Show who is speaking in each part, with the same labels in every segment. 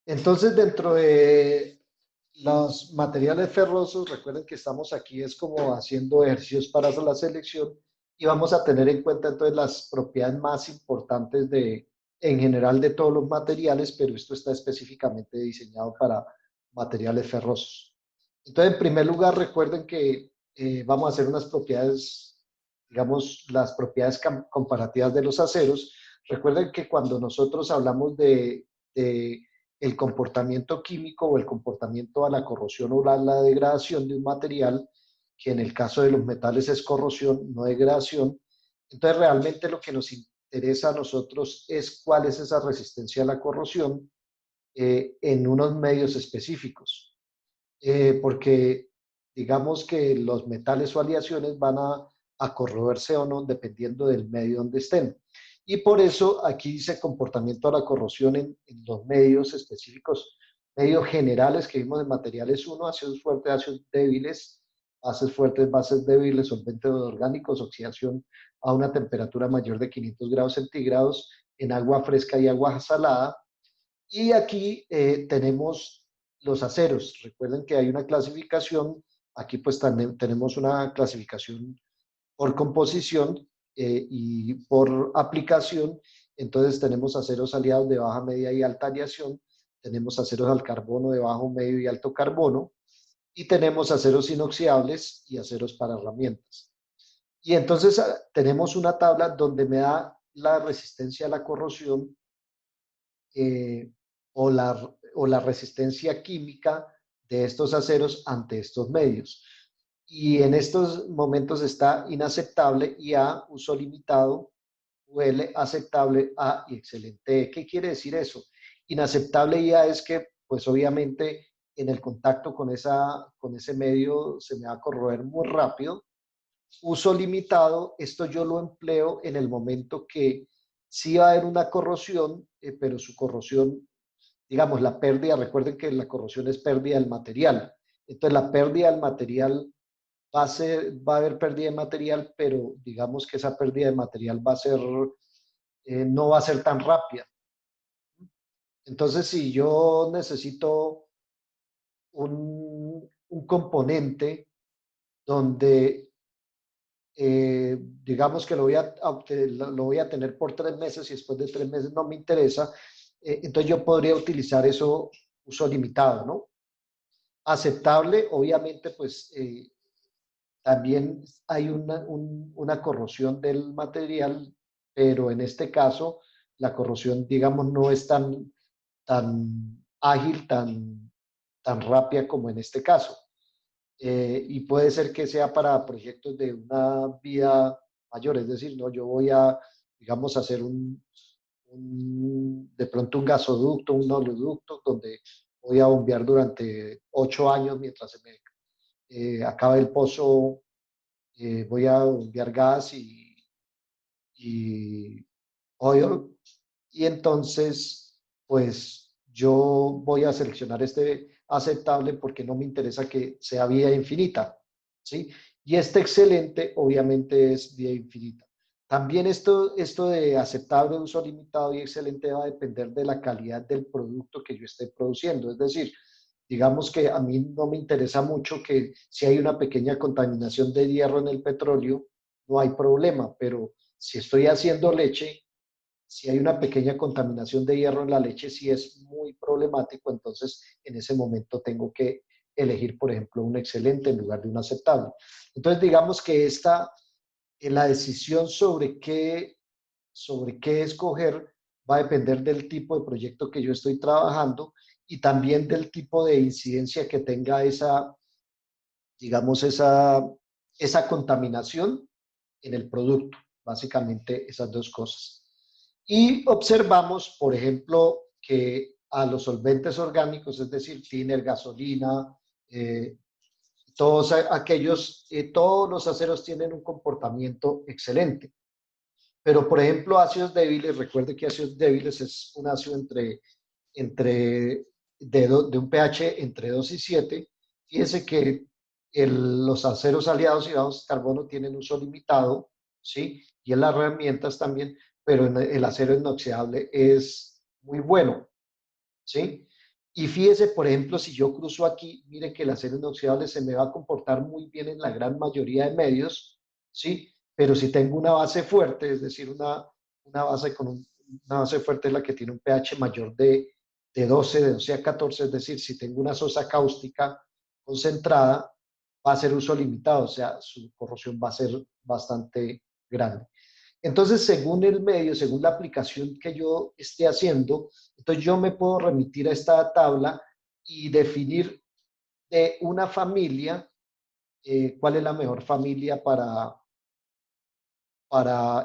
Speaker 1: Entonces, dentro de los materiales ferrosos, recuerden que estamos aquí es como haciendo ejercicios para la selección y vamos a tener en cuenta entonces las propiedades más importantes en general de todos los materiales, pero esto está específicamente diseñado para materiales ferrosos. Entonces, en primer lugar, recuerden que vamos a hacer unas propiedades, digamos, las propiedades comparativas de los aceros. Recuerden que cuando nosotros hablamos de el comportamiento químico o el comportamiento a la corrosión o la degradación de un material, que en el caso de los metales es corrosión, no degradación. Entonces, realmente lo que nos interesa a nosotros es cuál es esa resistencia a la corrosión en unos medios específicos. Porque digamos que los metales o aleaciones van a corroerse o no dependiendo del medio donde estén. Y por eso aquí dice comportamiento a la corrosión en los medios específicos, medios generales que vimos de materiales uno, ácidos fuertes, ácidos débiles, bases fuertes, bases débiles, solventes orgánicos, oxidación a una temperatura mayor de 500 grados centígrados en agua fresca y agua salada. Y aquí tenemos los aceros. Recuerden que hay una clasificación, aquí pues también tenemos una clasificación por composición y por aplicación. Entonces tenemos aceros aliados de baja, media y alta aleación, tenemos aceros al carbono de bajo, medio y alto carbono, y tenemos aceros inoxidables y aceros para herramientas. Y entonces tenemos una tabla donde me da la resistencia a la corrosión eh, o la resistencia química de estos aceros ante estos medios. Y en estos momentos está inaceptable y A, uso limitado, UL, aceptable, A y excelente. ¿Qué quiere decir eso? Inaceptable ya es que, pues obviamente, en el contacto con ese medio se me va a corroer muy rápido. Uso limitado, esto yo lo empleo en el momento que sí va a haber una corrosión, pero su corrosión, digamos, la pérdida, recuerden que la corrosión es pérdida del material. Entonces, la pérdida del material va a haber pérdida de material, pero digamos que esa pérdida de material no va a ser tan rápida. Entonces, si yo necesito un componente donde digamos que lo voy a tener por 3 meses y después de 3 meses no me interesa, entonces yo podría utilizar eso uso limitado, ¿no? Aceptable, obviamente, pues también hay una corrosión del material, pero en este caso la corrosión, digamos, no es tan ágil, tan rápida como en este caso. Y puede ser que sea para proyectos de una vida mayor, es decir, no, yo voy a, digamos, hacer de pronto un gasoducto, un oleoducto, donde voy a bombear durante 8 años mientras se me acabe el pozo, voy a bombear gas y oil, y entonces, pues yo voy a seleccionar este aceptable porque no me interesa que sea vida infinita, ¿sí? Y este excelente, obviamente, es vida infinita. También esto de aceptable, uso limitado y excelente va a depender de la calidad del producto que yo esté produciendo. Es decir, digamos que a mí no me interesa mucho que si hay una pequeña contaminación de hierro en el petróleo, no hay problema, pero si estoy haciendo leche, si hay una pequeña contaminación de hierro en la leche, sí es muy problemático, entonces en ese momento tengo que elegir, por ejemplo, un excelente en lugar de un aceptable. Entonces, digamos que la decisión sobre qué escoger va a depender del tipo de proyecto que yo estoy trabajando y también del tipo de incidencia que tenga digamos, esa contaminación en el producto. Básicamente esas dos cosas. Y observamos, por ejemplo, que a los solventes orgánicos, es decir, thinner, gasolina, eh, todos los aceros tienen un comportamiento excelente. Pero, por ejemplo, ácidos débiles, recuerde que ácidos débiles es un ácido entre de un pH entre 2 y 7. Fíjese que los aceros aliados y bajo carbono tienen uso limitado, ¿sí? Y en las herramientas también, pero el acero inoxidable es muy bueno, ¿sí? Y fíjese, por ejemplo, si yo cruzo aquí, mire que el acero inoxidable se me va a comportar muy bien en la gran mayoría de medios, ¿sí? Pero si tengo una base fuerte, es decir, una base una base fuerte es la que tiene un pH mayor de 12, de 12 a 14, es decir, si tengo una sosa cáustica concentrada, va a ser uso limitado, o sea, su corrosión va a ser bastante grande. Entonces, según el medio, según la aplicación que yo esté haciendo, entonces yo me puedo remitir a esta tabla y definir de una familia cuál es la mejor familia para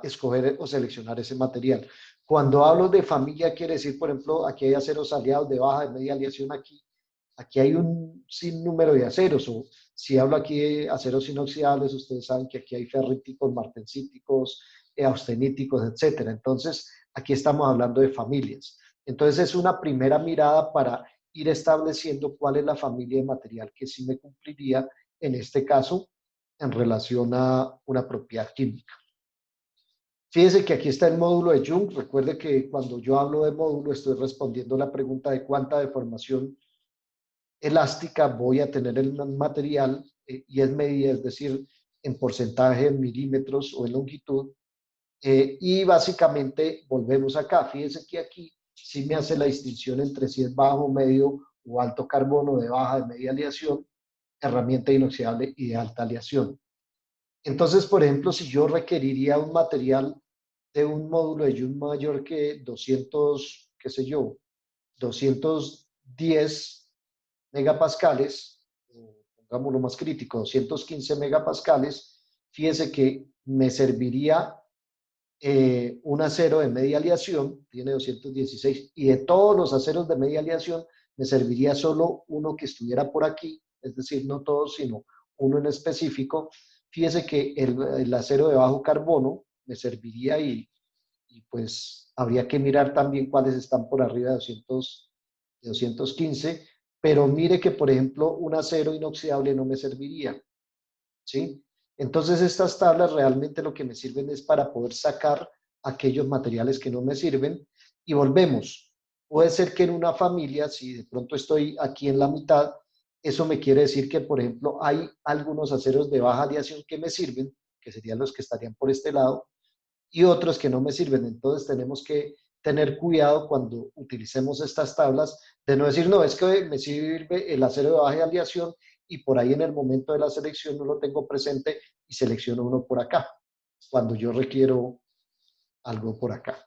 Speaker 1: escoger o seleccionar ese material. Cuando hablo de familia, quiere decir, por ejemplo, aquí hay aceros aliados de baja, de media aleación, aquí hay un sinnúmero de aceros, o si hablo aquí de aceros inoxidables, ustedes saben que aquí hay ferríticos, martensíticos, austeníticos, etcétera. Entonces, aquí estamos hablando de familias. Entonces, es una primera mirada para ir estableciendo cuál es la familia de material que sí me cumpliría, en este caso, en relación a una propiedad química. Fíjese que aquí está el módulo de Jung. Recuerde que cuando yo hablo de módulo estoy respondiendo la pregunta de cuánta deformación elástica voy a tener el material y es medida, es decir, en porcentaje en milímetros o en longitud. Y básicamente volvemos acá. Fíjense que aquí sí me hace la distinción entre si es bajo, medio o alto carbono, de baja, de media aleación, herramienta inoxidable y de alta aleación. Entonces, por ejemplo, si yo requeriría un material de un módulo de Joule mayor que 200, qué sé yo, 210 megapascales, pongámoslo más crítico, 215 megapascales, fíjese que me serviría un acero de media aleación, tiene 216, y de todos los aceros de media aleación me serviría solo uno que estuviera por aquí, es decir, no todos, sino uno en específico. Fíjese que el acero de bajo carbono me serviría y pues habría que mirar también cuáles están por arriba de 215, pero mire que, por ejemplo, un acero inoxidable no me serviría, ¿sí? Entonces, estas tablas realmente lo que me sirven es para poder sacar aquellos materiales que no me sirven y volvemos. Puede ser que en una familia, si de pronto estoy aquí en la mitad, eso me quiere decir que, por ejemplo, hay algunos aceros de baja aleación que me sirven, que serían los que estarían por este lado, y otros que no me sirven. Entonces tenemos que tener cuidado cuando utilicemos estas tablas de no decir, no, es que me sirve el acero de baja aleación y por ahí en el momento de la selección no lo tengo presente y selecciono uno por acá, cuando yo requiero algo por acá.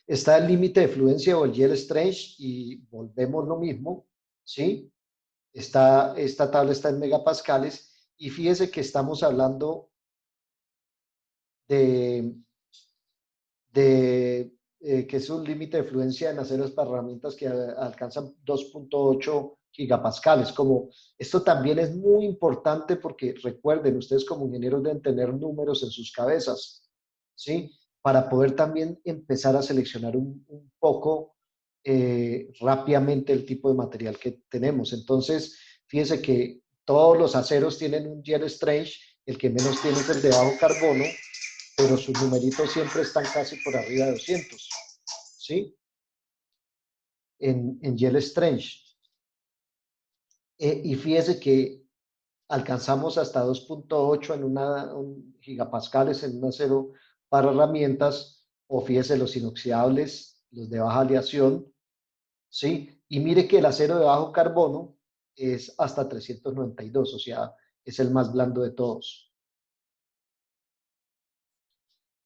Speaker 1: Está el límite de fluencia o el yield strength y volvemos lo mismo, ¿sí? Esta tabla está en megapascales y fíjese que estamos hablando de que es un límite de fluencia en aceros para herramientas que alcanzan 2.8 gigapascales. Como esto también es muy importante porque recuerden, ustedes como ingenieros deben tener números en sus cabezas, ¿sí? Para poder también empezar a seleccionar un poco rápidamente el tipo de material que tenemos. Entonces, fíjense que todos los aceros tienen un yield strength, el que menos tiene es el de bajo carbono, pero sus numeritos siempre están casi por arriba de 200, ¿sí? En Yell Strange. Y fíjese que alcanzamos hasta 2.8 en gigapascales en un acero para herramientas, o fíjese los inoxidables, los de baja aleación, ¿sí? Y mire que el acero de bajo carbono es hasta 392, o sea, es el más blando de todos.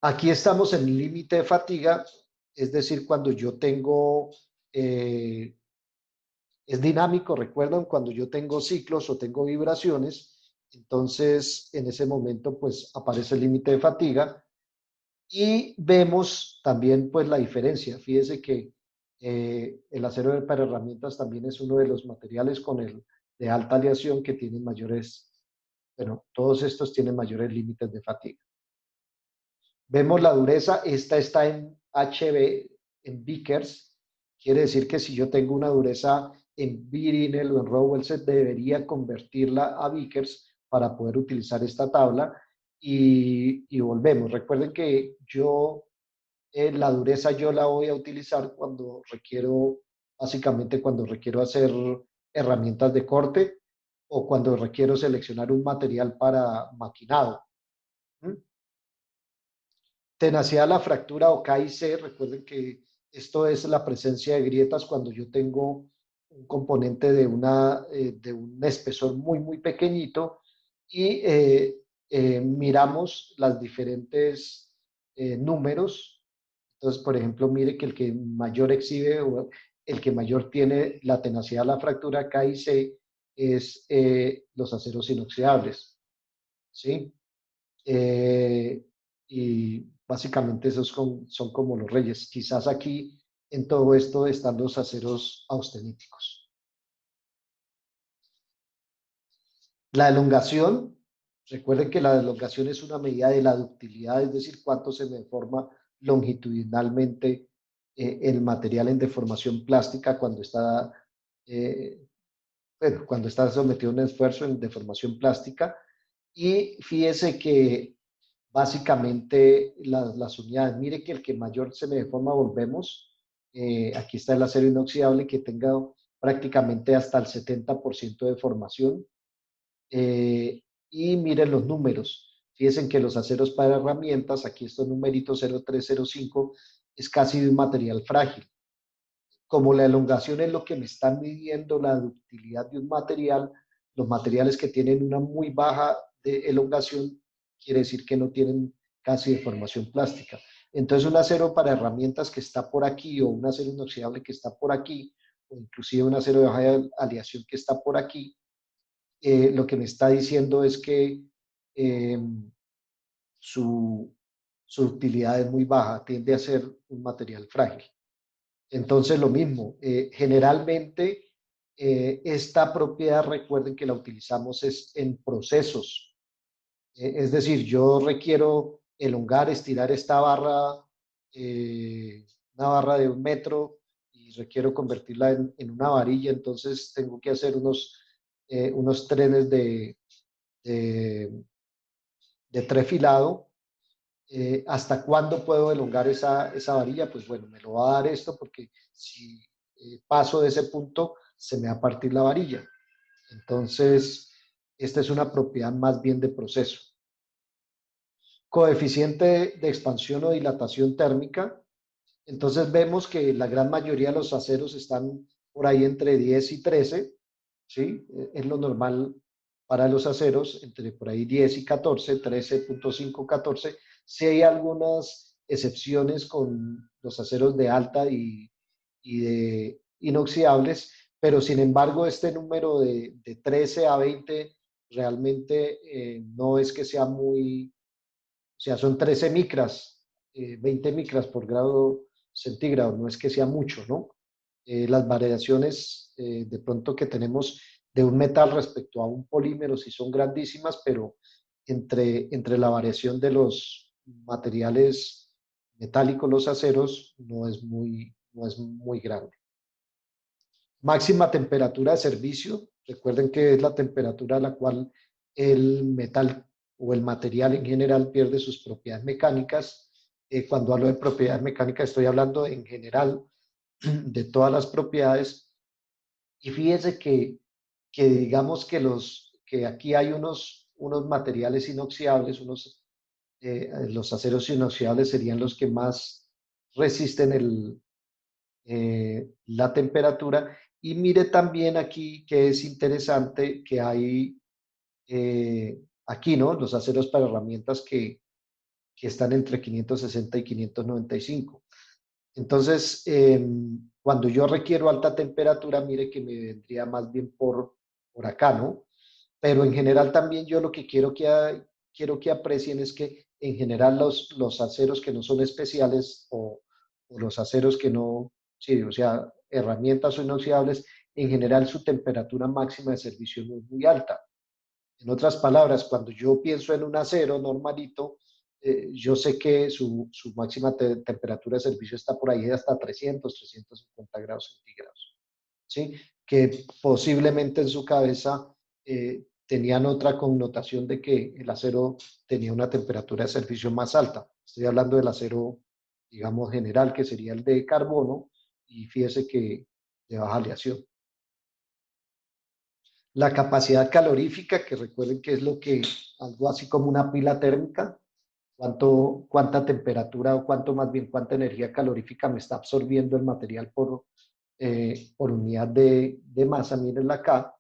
Speaker 1: Aquí estamos en límite de fatiga, es decir, cuando yo tengo, es dinámico, recuerdan, cuando yo tengo ciclos o tengo vibraciones, entonces en ese momento pues aparece el límite de fatiga y vemos también pues la diferencia. Fíjese que el acero para herramientas también es uno de los materiales con el de alta aleación que tienen mayores, bueno, todos estos tienen mayores límites de fatiga. Vemos la dureza, esta está en HB, en Vickers, quiere decir que si yo tengo una dureza en Birinel o en Rowell-Set, debería convertirla a Vickers para poder utilizar esta tabla y volvemos. Recuerden que yo la dureza yo la voy a utilizar cuando requiero básicamente cuando requiero hacer herramientas de corte o cuando requiero seleccionar un material para maquinado. ¿Mm? Tenacidad de la fractura o KIC, recuerden que esto es la presencia de grietas cuando yo tengo un componente de un espesor muy, muy pequeñito y miramos las diferentes números. Entonces, por ejemplo, mire que el que mayor exhibe o el que mayor tiene la tenacidad de la fractura KIC es los aceros inoxidables, ¿sí? Eh, y básicamente esos son como los reyes. Quizás aquí en todo esto están los aceros austeníticos. La elongación, recuerden que la elongación es una medida de la ductilidad, es decir, cuánto se deforma longitudinalmente el material en deformación plástica eh, cuando está sometido a un esfuerzo en deformación plástica. Y fíjese que básicamente las unidades, mire que el que mayor se me deforma, volvemos, aquí está el acero inoxidable que tenga prácticamente hasta el 70% de formación. Y miren los números. Fíjense que los aceros para herramientas, aquí estos numeritos 0305, es casi de un material frágil. Como la elongación es lo que me está midiendo la ductilidad de un material, los materiales que tienen una muy baja de elongación quiere decir que no tienen casi deformación plástica. Entonces un acero para herramientas que está por aquí o un acero inoxidable que está por aquí o inclusive un acero de baja aleación que está por aquí, lo que me está diciendo es que eh, su, su utilidad es muy baja, tiende a ser un material frágil. Entonces, lo mismo, generalmente esta propiedad, recuerden que la utilizamos es en procesos. Es decir, yo requiero elongar, estirar esta barra, una barra de 1 metro, y requiero convertirla en una varilla, entonces tengo que hacer unos trenes de, de trefilado. ¿Hasta cuándo puedo elongar esa varilla? Pues bueno, me lo va a dar esto porque si paso de ese punto, se me va a partir la varilla. Entonces, esta es una propiedad más bien de proceso. Coeficiente de expansión o dilatación térmica. Entonces vemos que la gran mayoría de los aceros están por ahí entre 10 y 13, ¿sí? Es lo normal para los aceros, entre por ahí 10 y 14, 13.5, 14. Sí hay algunas excepciones con los aceros de alta y de inoxidables, pero sin embargo este número de 13 a 20 realmente no es que sea muy, o sea, son 13 micras, 20 micras por grado centígrado, no es que sea mucho, ¿no? Las variaciones de pronto que tenemos de un metal respecto a un polímero sí son grandísimas, pero entre la variación de los materiales metálicos, los aceros, no es muy grande. Máxima temperatura de servicio. Recuerden que es la temperatura a la cual el metal o el material en general pierde sus propiedades mecánicas. Cuando hablo de propiedades mecánicas estoy hablando en general de todas las propiedades. Y fíjese que digamos que aquí hay unos materiales inoxidables, los aceros inoxidables serían los que más resisten la temperatura. Y mire también aquí que es interesante que hay aquí, ¿no? Los aceros para herramientas que están entre 560 y 595. Entonces, cuando yo requiero alta temperatura, mire que me vendría más bien por acá, ¿no? Pero en general también yo lo que quiero que aprecien es que en general los aceros que no son especiales o los aceros que no, sí, o sea, herramientas o inoxidables, en general su temperatura máxima de servicio no es muy alta. En otras palabras, cuando yo pienso en un acero normalito, yo sé que su máxima temperatura de servicio está por ahí de hasta 300, 350 grados centígrados, ¿sí? Que posiblemente en su cabeza tenían otra connotación de que el acero tenía una temperatura de servicio más alta. Estoy hablando del acero, digamos, general, que sería el de carbono, y fíjese que de baja aleación. La capacidad calorífica, que recuerden que es lo que, algo así como una pila térmica, cuánta temperatura o cuánto más bien cuánta energía calorífica me está absorbiendo el material por unidad de masa, mírenla acá.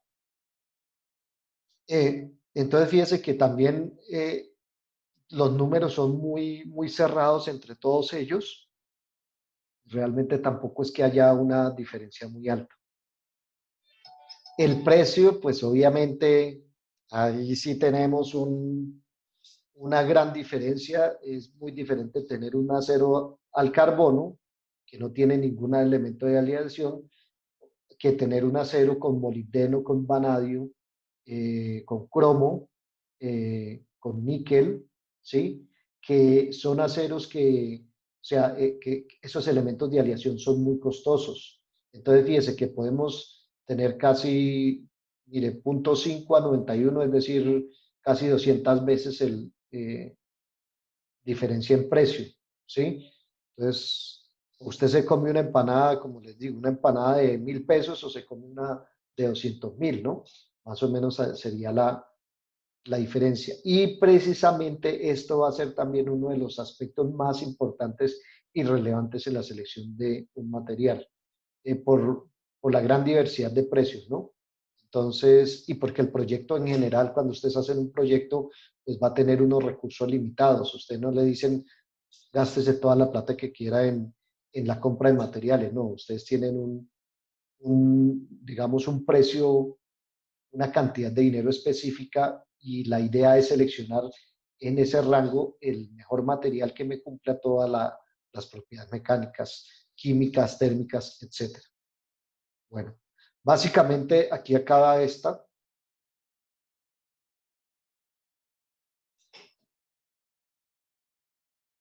Speaker 1: Entonces fíjense que también los números son muy cerrados entre todos ellos. Realmente tampoco es que haya una diferencia muy alta. El precio, pues obviamente ahí sí tenemos una gran diferencia. Es muy diferente tener un acero al carbono, que no tiene ningún elemento de aleación, que tener un acero con molibdeno, con vanadio, con cromo, con níquel, ¿sí? Que son aceros que, o sea, que esos elementos de aleación son muy costosos. Entonces, fíjese que podemos tener casi, mire, 0.5 a 91, es decir, casi 200 veces diferencia en precio, ¿sí? Entonces, usted se come una empanada, como les digo, una empanada de 1.000 pesos o se come una de 200.000, ¿no? Más o menos sería la diferencia. Y precisamente esto va a ser también uno de los aspectos más importantes y relevantes en la selección de un material, por la gran diversidad de precios, ¿no? Entonces, y porque el proyecto en general, cuando ustedes hacen un proyecto, pues va a tener unos recursos limitados. Ustedes no le dicen, gástese toda la plata que quiera en la compra de materiales, no. Ustedes tienen digamos, un precio, una cantidad de dinero específica y la idea es seleccionar en ese rango el mejor material que me cumpla todas las propiedades mecánicas, químicas, térmicas, etcétera. Bueno, básicamente aquí acaba esta.